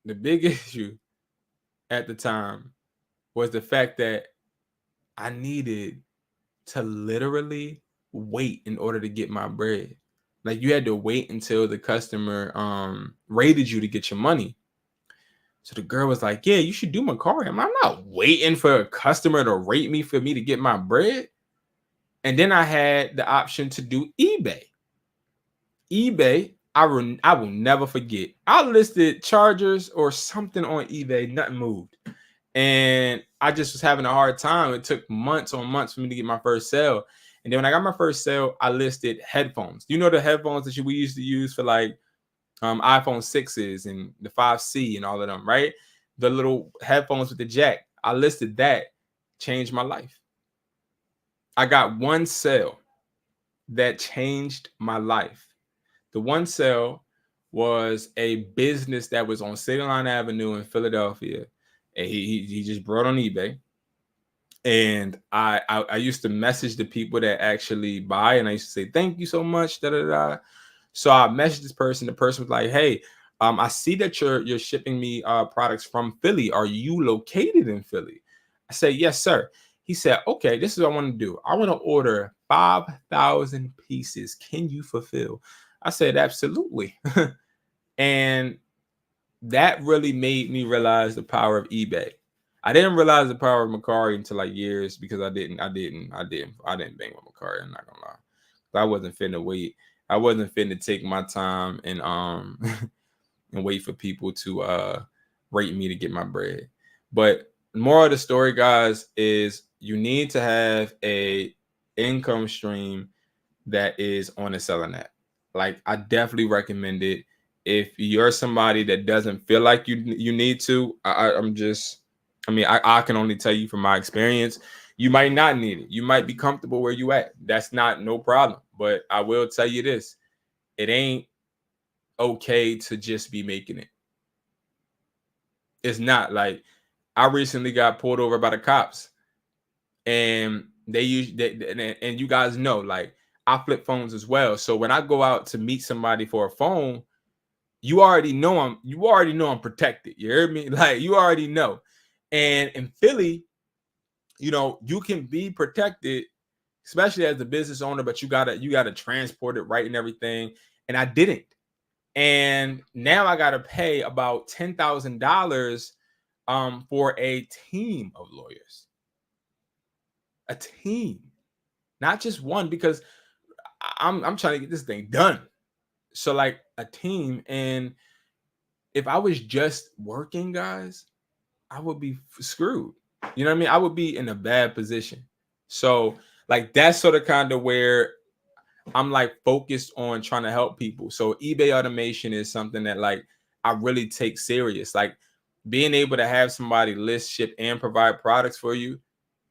The big issue at the time was the fact that I needed to literally wait in order to get my bread. Like you had to wait until the customer rated you to get your money. So the girl was like, yeah, you should do MERCARI. I'm not waiting for a customer to rate me for me to get my bread. And then I had the option to do eBay. eBay, I will never forget. I listed chargers or something on eBay, nothing moved. And I just was having a hard time. It took months on months for me to get my first sale. And then when I got my first sale, I listed headphones. You know the headphones that we used to use for like iPhone 6s and the 5C and all of them, right? The little headphones with the jack. I listed that, changed my life. I got one sale that changed my life. The one sale was a business that was on City Line Avenue in Philadelphia. And he just brought on eBay. And I used to message the people that actually buy, and I used to say, thank you so much, da da da. So I messaged this person. The person was like, hey, I see that you're shipping me products from Philly. Are you located in Philly? I said, yes, sir. He said, okay, this is what I want to do. I want to order 5,000 pieces. Can you fulfill? I said, absolutely. And that really made me realize the power of eBay. I didn't realize the power of MERCARI until like years, because I didn't bang with MERCARI. I'm not gonna lie. I wasn't finna wait. I wasn't finna take my time and and wait for people to rate me to get my bread. But the moral of the story, guys, is you need to have a income stream that is on a selling app. Like, I definitely recommend it. If you're somebody that doesn't feel like you need to, I can only tell you from my experience, you might not need it. You might be comfortable where you at. That's not no problem. But I will tell you this: it ain't okay to just be making it. It's not. Like, I recently got pulled over by the cops, and and you guys know, like, I flip phones as well. So when I go out to meet somebody for a phone, you already know I'm protected. You hear me? Like, you already know. And in Philly, you can be protected, especially as the business owner, but you gotta transport it right and everything. And I didn't. And now I gotta pay about $10,000 for a team of lawyers. A team, not just one, because I'm trying to get this thing done. So, like, a team. And if I was just working, guys, I would be screwed. You know what I mean? I would be in a bad position. So, like, that's sort of kind of where I'm like focused on trying to help people. So eBay automation is something that, like, I really take serious. Like, being able to have somebody list, ship, and provide products for you,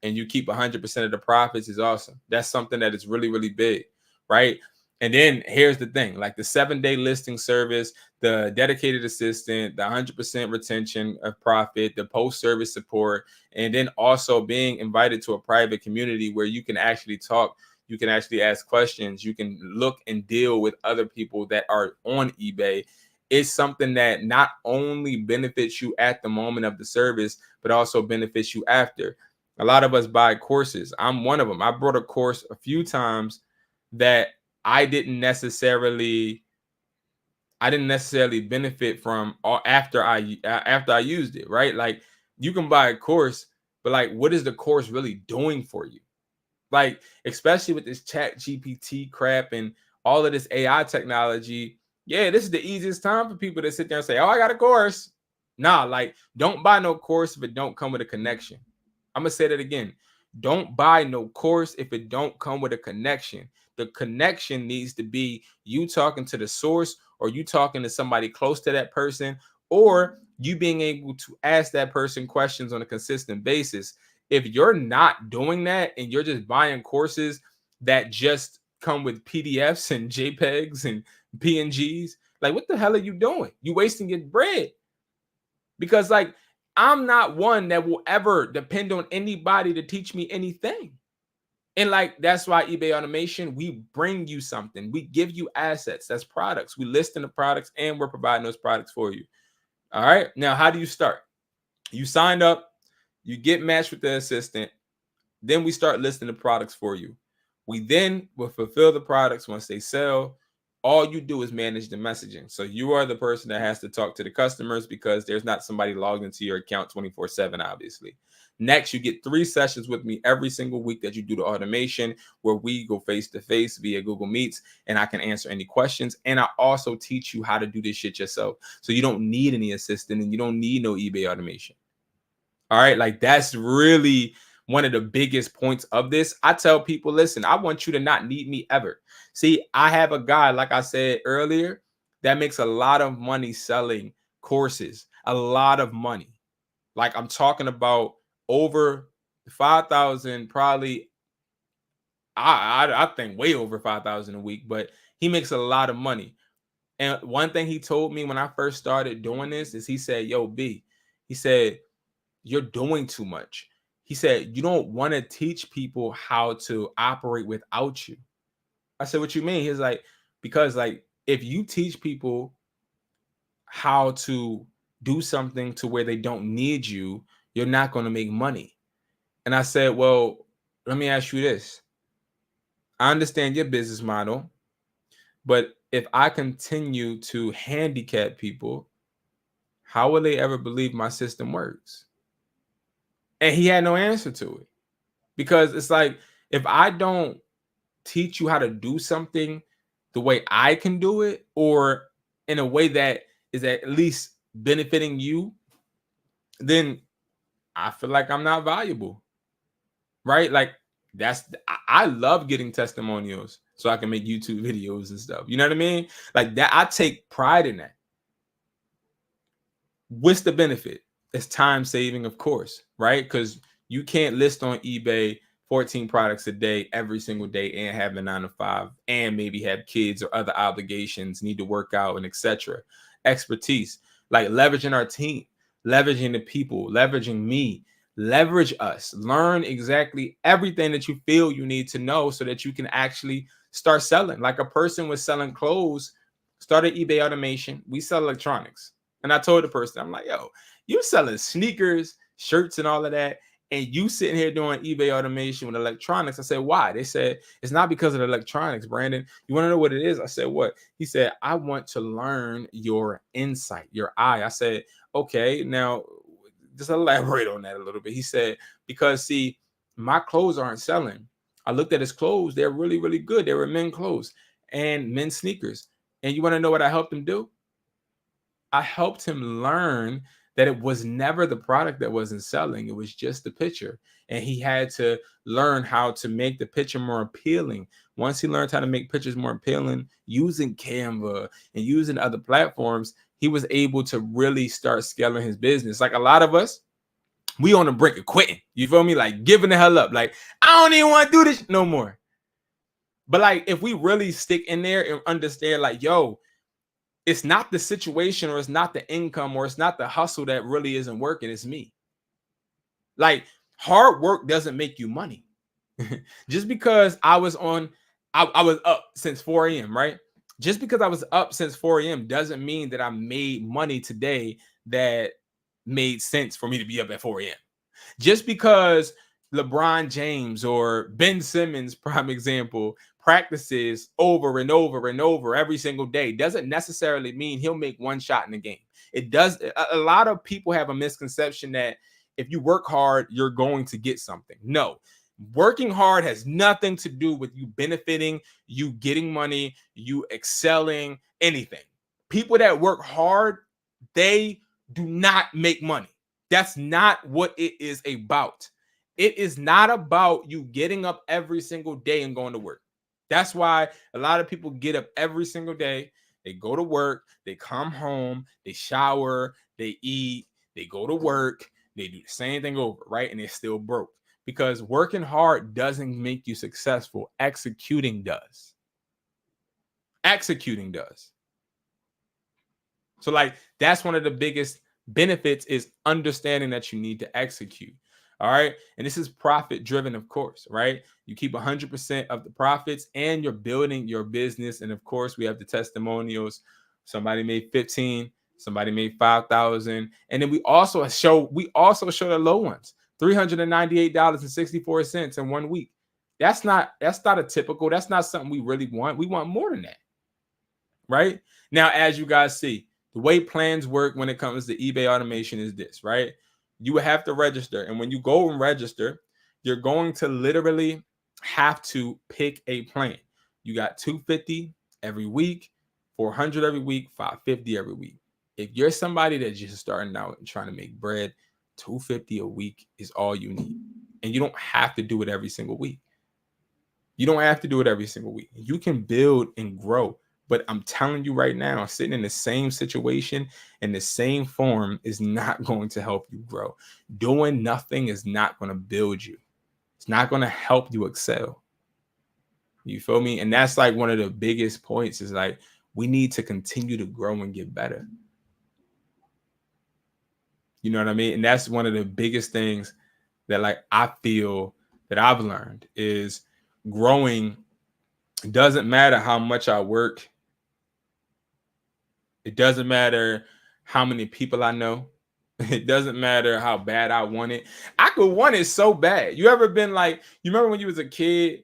and you keep 100% of the profits, is awesome. That's something that is really, really big, right? And then here's the thing: like, the 7-day listing service, the dedicated assistant, the 100% retention of profit, the post-service support, and then also being invited to a private community where you can actually talk, you can actually ask questions, you can look and deal with other people that are on eBay. It's something that not only benefits you at the moment of the service, but also benefits you after. A lot of us buy courses. I'm one of them. I brought a course a few times that I didn't necessarily benefit from after I used it, right? Like, you can buy a course, but, like, what is the course really doing for you? Like, especially with this chat GPT crap and all of this AI technology, yeah, this is the easiest time for people to sit there and say, oh, I got a course. Nah, like, don't buy no course if it don't come with a connection. I'm gonna say that again. Don't buy no course if it don't come with a connection. The connection needs to be you talking to the source, or you talking to somebody close to that person, or you being able to ask that person questions on a consistent basis. If you're not doing that and you're just buying courses that just come with PDFs and JPEGs and PNGs, like, what the hell are you doing? You wasting your bread. Because, like, I'm not one that will ever depend on anybody to teach me anything. And, like, that's why eBay automation, we bring you something. We give you assets. That's products. We list in the products, and we're providing those products for you. All right. Now, how do you start? You signed up, you get matched with the assistant. Then we start listing the products for you. We then will fulfill the products once they sell. All you do is manage the messaging. So you are the person that has to talk to the customers, because there's not somebody logged into your account 24/7, obviously. Next, you get 3 sessions with me every single week that you do the automation, where we go face to face via Google Meets, and I can answer any questions. And I also teach you how to do this shit yourself. So you don't need any assistant, and you don't need no eBay automation. All right. Like, that's really one of the biggest points of this. I tell people, listen, I want you to not need me ever. See, I have a guy, like I said earlier, that makes a lot of money selling courses, a lot of money. Like, I'm talking about over 5,000, probably. I think way over 5,000 a week, but he makes a lot of money. And one thing he told me when I first started doing this is, he said, yo, B, he said, you're doing too much. He said, you don't want to teach people how to operate without you. I said, what you mean? He's like, because, like, if you teach people how to do something to where they don't need you, you're not going to make money. And I said, well, let me ask you this. I understand your business model, but if I continue to handicap people, how will they ever believe my system works? And he had no answer to it, because it's like, if I don't teach you how to do something the way I can do it, or in a way that is at least benefiting you, then I feel like I'm not valuable, right? Like, I love getting testimonials so I can make YouTube videos and stuff. You know what I mean? Like that, I take pride in that. What's the benefit? It's time saving, of course, right? Because you can't list on eBay 14 products a day every single day and have a 9 to 5 and maybe have kids or other obligations, need to work out, and etc. Expertise, like leveraging our team, leveraging the people, leveraging me, leverage us, learn exactly everything that you feel you need to know so that you can actually start selling. Like a person was selling clothes, started eBay automation. We sell electronics. And I told the person, I'm like, yo, you selling sneakers, shirts, and all of that, and you sitting here doing eBay automation with electronics. I said, why? They said, it's not because of the electronics, Brandon. You want to know what it is? I said, what? He said, I want to learn your insight, your eye. I said, okay, now just elaborate on that a little bit. He said, because see, my clothes aren't selling. I looked at his clothes. They're really, really good. They were men clothes and men's sneakers. And you want to know what I helped him do? I helped him learn that it was never the product that wasn't selling. It was just the picture. And he had to learn how to make the picture more appealing. Once he learned how to make pictures more appealing using Canva and using other platforms, he was able to really start scaling his business. Like a lot of us, we on the brink of quitting. You feel me? Like giving the hell up. Like, I don't even want to do this no more. But like, if we really stick in there and understand, like, yo, it's not the situation, or it's not the income, or it's not the hustle that really isn't working. It's me. Like, hard work doesn't make you money. Just because I was up since 4 a.m., right? Just because I was up since 4 a.m. doesn't mean that I made money today that made sense for me to be up at 4 a.m. Just because LeBron James or Ben Simmons, prime example, practices over and over and over every single day doesn't necessarily mean he'll make one shot in the game. It does. A lot of people have a misconception that if you work hard, you're going to get something. No, working hard has nothing to do with you benefiting, you getting money, you excelling, anything. People that work hard, they do not make money. That's not what it is about. It is not about you getting up every single day and going to work. That's why a lot of people get up every single day. They go to work, they come home, they shower, they eat, they go to work, they do the same thing over, right? And they're still broke, because working hard doesn't make you successful. Executing does. Executing does. So like, that's one of the biggest benefits, is understanding that you need to execute. All right. And this is profit driven, of course, right? You keep 100% of the profits and you're building your business. And of course, we have the testimonials. Somebody made 15, somebody made 5,000. And then we also show the low ones, $398.64 in 1 week. That's not a typical, that's not something we really want. We want more than that. Right? Now, as you guys see, the way plans work when it comes to eBay automation is this, right? You have to register. And when you go and register, you're going to literally have to pick a plan. You got $250 every week, $400 every week, $550 every week. If you're somebody that's just starting out and trying to make bread, $250 a week is all you need. And you don't have to do it every single week. You don't have to do it every single week. You can build and grow. But I'm telling you right now, sitting in the same situation in the same form is not going to help you grow. Doing nothing is not going to build you. It's not going to help you excel. You feel me? And that's like one of the biggest points, is like, we need to continue to grow and get better. You know what I mean? And that's one of the biggest things that, like, I feel that I've learned is growing. It doesn't matter how much I work. It doesn't matter how many people I know. It doesn't matter how bad I want it. I could want it so bad. You ever been like, you remember when you was a kid?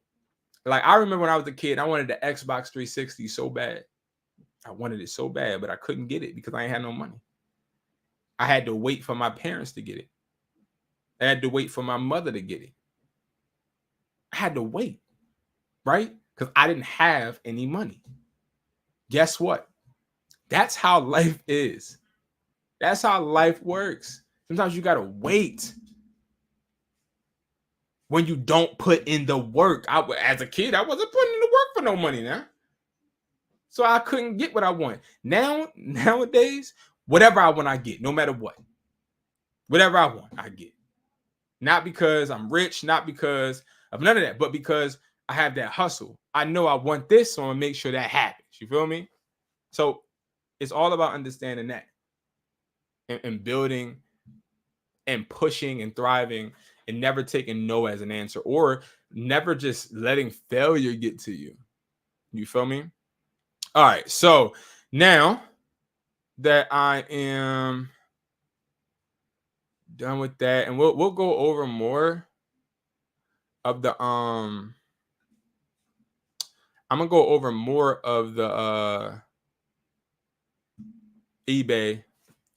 Like, I remember when I was a kid, I wanted the Xbox 360 so bad. I wanted it so bad, but I couldn't get it because I ain't had no money. I had to wait for my parents to get it. I had to wait for my mother to get it. I had to wait, right? Because I didn't have any money. Guess what? That's how life is. That's how life works. Sometimes you got to wait when you don't put in the work. As a kid, I wasn't putting in the work for no money now. So I couldn't get what I want. Nowadays, whatever I want, I get, no matter what. Whatever I want, I get. Not because I'm rich, not because of none of that, but because I have that hustle. I know I want this, so I'm gonna make sure that happens. You feel me? So it's all about understanding that and building and pushing and thriving and never taking no as an answer, or never just letting failure get to you. You feel me? All right. So now that I am done with that, and we'll go over more of the I'm gonna go over more of the eBay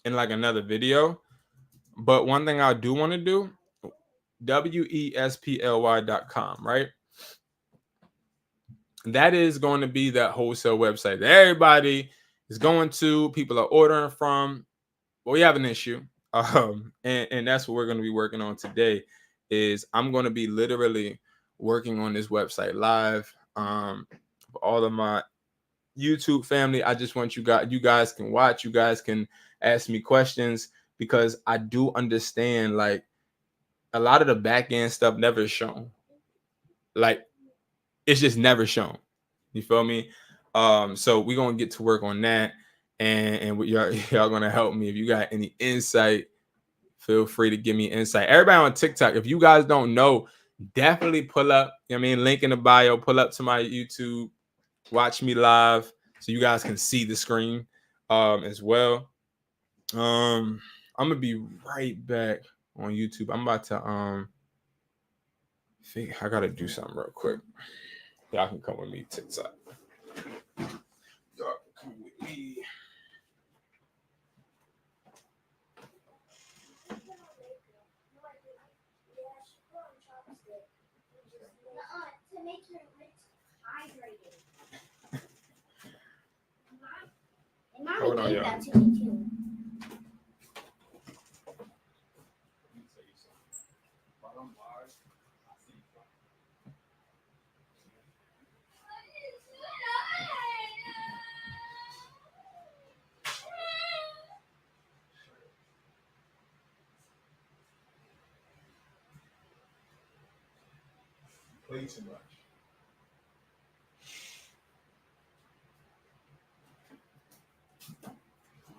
in like another video. But one thing I do want to do, WESPLY.com, right? That is going to be that wholesale website that everybody is going to, people are ordering from. Well, we have an issue. And that's what we're going to be working on today. Is I'm going to be literally working on this website live. For all of my YouTube family, I just want you guys can watch, you guys can ask me questions, because I do understand like a lot of the back end stuff never shown. Like it's just never shown. You feel me? So we're gonna get to work on that, and y'all gonna help me. If you got any insight, feel free to give me insight. Everybody on TikTok, if you guys don't know, definitely pull up. You know what I mean, link in the bio. Pull up to my YouTube, watch me live, so you guys can see the screen as well. I'm gonna be right back on YouTube. I'm about to I gotta do something real quick. Y'all can come with me, TikTok. Y'all can come with me. Hold on, y'all. Play too much.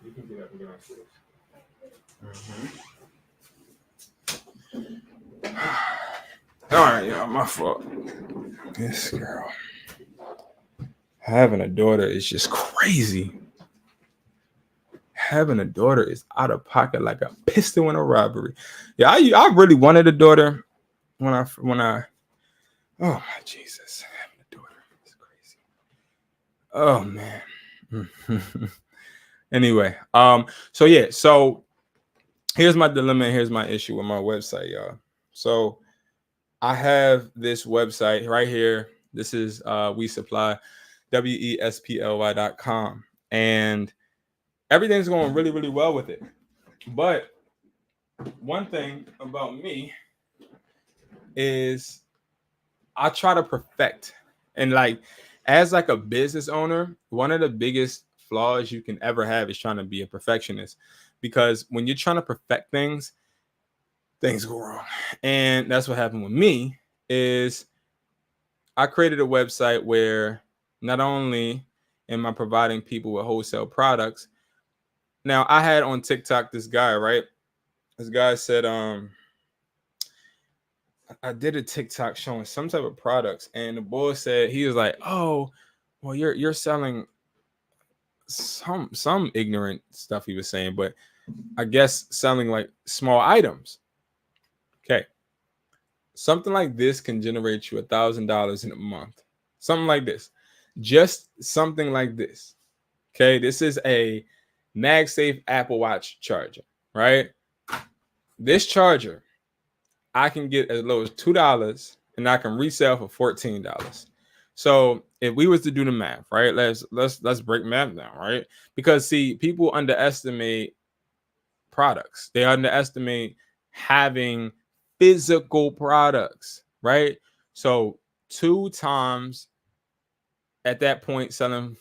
You can get up and get on stage. All right, y'all, my fault. This girl. Having a daughter is just crazy. Having a daughter is out of pocket like a pistol in a robbery. Yeah, I really wanted a daughter when I oh my Jesus, having a daughter is crazy. Oh man. Anyway, so yeah, so here's my dilemma, here's my issue with my website, y'all. So I have this website right here. This is We Supply, WESPLY.com, and everything's going really, really well with it. But one thing about me is I try to perfect, and like as like a business owner, one of the biggest flaws you can ever have is trying to be a perfectionist, because when you're trying to perfect things go wrong. And that's what happened with me. Is I created a website where not only am I providing people with wholesale products. Now I had on TikTok this guy, right? This guy said, I did a TikTok showing some type of products, and the boy said, he was like, "Oh, well, you're selling some ignorant stuff," he was saying, but I guess selling like small items. Okay, something like this can generate you $1,000 in a month. Something like this, just something like this Okay, this is a MagSafe Apple Watch charger, right? This charger, I can get as low as $2 and I can resell for $14. So if we was to do the math, right? Let's break math down, right? Because see, people underestimate products. They underestimate having physical products, right? So 2 times at that point selling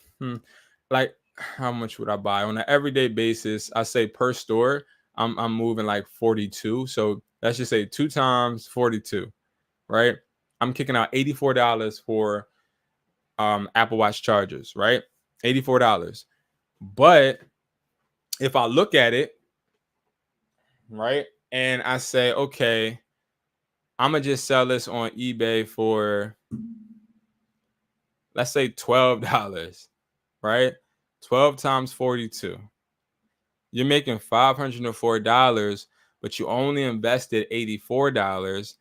like how much would I buy on an everyday basis? I say per store, I'm moving like 42. So let's just say 2 times 42, right? I'm kicking out $84 for Apple Watch chargers, right? $84. But if I look at it, right, and I say, okay, I'm gonna just sell this on eBay for, let's say, $12, right? 12 times 42. You're making $504, but you only invested $84.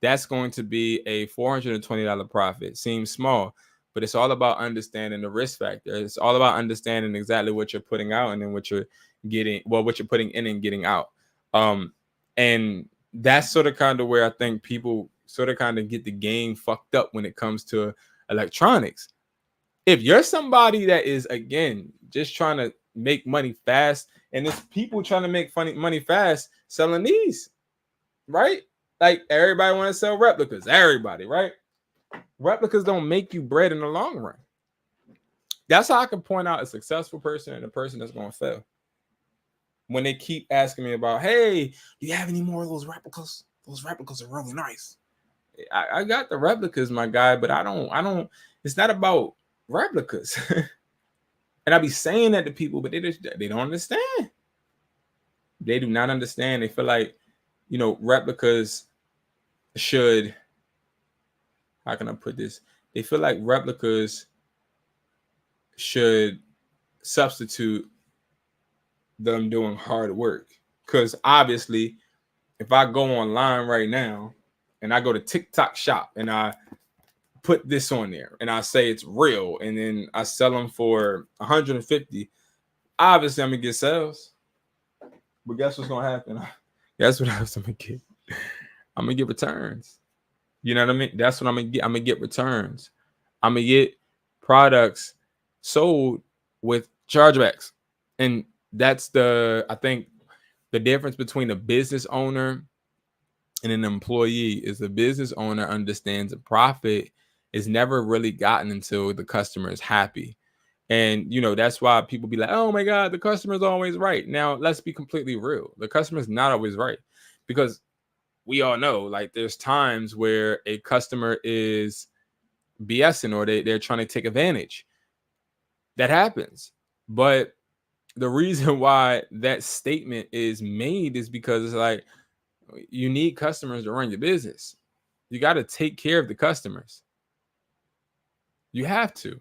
That's going to be a $420 profit. Seems small, but it's all about understanding the risk factor. It's all about understanding exactly what you're putting out and then what you're getting, well, what you're putting in and getting out. And that's sort of kind of where I think people sort of kind of get the game fucked up when it comes to electronics. If you're somebody that is, again, just trying to make money fast, and there's people trying to make money fast selling these, right? Like everybody want to sell replicas, everybody, right? Replicas don't make you bread in the long run. That's how I can point out a successful person and a person that's going to fail. When they keep asking me about, hey, do you have any more of those replicas? Those replicas are really nice. I got the replicas, my guy, but I don't, it's not about replicas. And I be saying that to people, but they don't understand. They do not understand. They feel like, replicas should, how can I put this? They feel like replicas should substitute them doing hard work. Because obviously, if I go online right now and I go to TikTok shop and I put this on there and I say it's real and then I sell them for 150, obviously I'm gonna get sales. But guess what's gonna happen? Guess what else I'm gonna get? I'm gonna get returns. You know what I mean? That's what I'm gonna get. I'm gonna get returns. I'm gonna get products sold with chargebacks. And that's I think the difference between a business owner and an employee is the business owner understands a profit is never really gotten until the customer is happy. And, that's why people be like, oh my God, the customer's always right. Now, let's be completely real. The customer's not always right, because we all know, like, there's times where a customer is BSing or they're trying to take advantage. That happens. But the reason why that statement is made is because it's like, you need customers to run your business. You got to take care of the customers. You have to.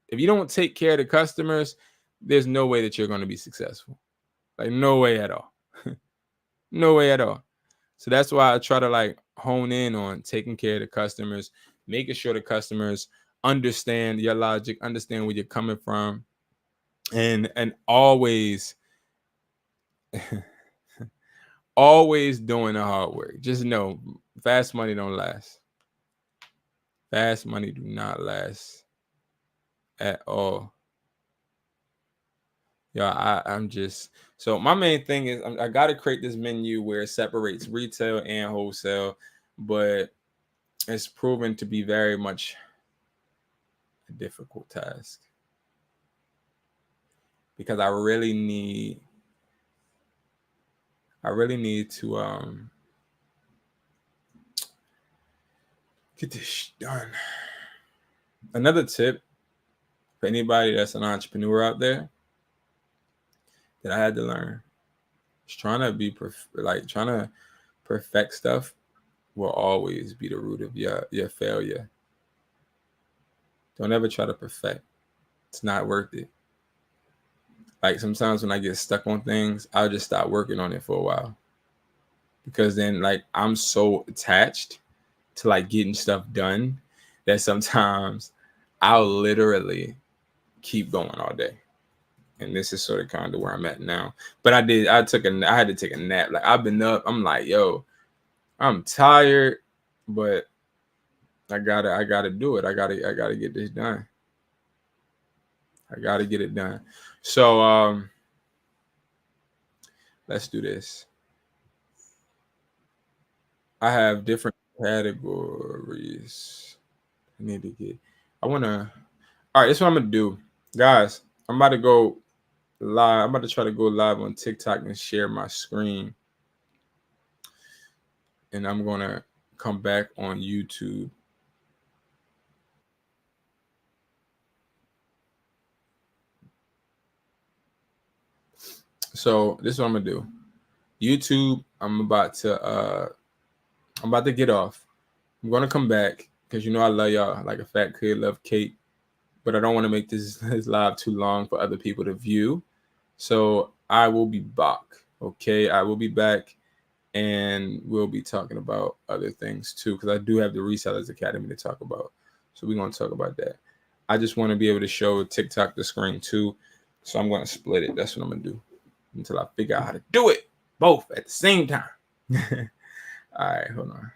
If you don't take care of the customers, there's no way that you're going to be successful. Like, no way at all. No way at all. So that's why I try to hone in on taking care of the customers, making sure the customers understand your logic, understand where you're coming from, and always always doing the hard work. Just know, fast money don't last. Fast money do not last at all. Yeah, I'm just, so my main thing is I got to create this menu where it separates retail and wholesale, but it's proven to be very much a difficult task because I really need to get this done. Another tip for anybody that's an entrepreneur out there that I had to learn is trying to perfect stuff will always be the root of your failure. Don't ever try to perfect. It's not worth it. Like, sometimes when I get stuck on things, I'll just stop working on it for a while. Because then, I'm so attached to getting stuff done that sometimes I'll literally keep going all day. And this is sort of kind of where I'm at now. But I had to take a nap. Like, I've been up. I'm like, yo, I'm tired, but I gotta do it. I gotta get this done. I gotta get it done. So let's do this. I have different categories. All right, this is what I'm gonna do. Guys, I'm about to go live. I'm about to try to go live on TikTok and share my screen. And I'm gonna come back on YouTube. So this is what I'm gonna do. YouTube, I'm about to get off. I'm gonna come back because you know I love y'all like a fat kid love cake, but I don't want to make this live too long for other people to view. So I will be back. Okay, I will be back, and we'll be talking about other things too, because I do have the Resellers Academy to talk about. So we're gonna talk about that. I just want to be able to show TikTok the screen too, so I'm gonna split it. That's what I'm gonna do until I figure out how to do it both at the same time. All right, hold on.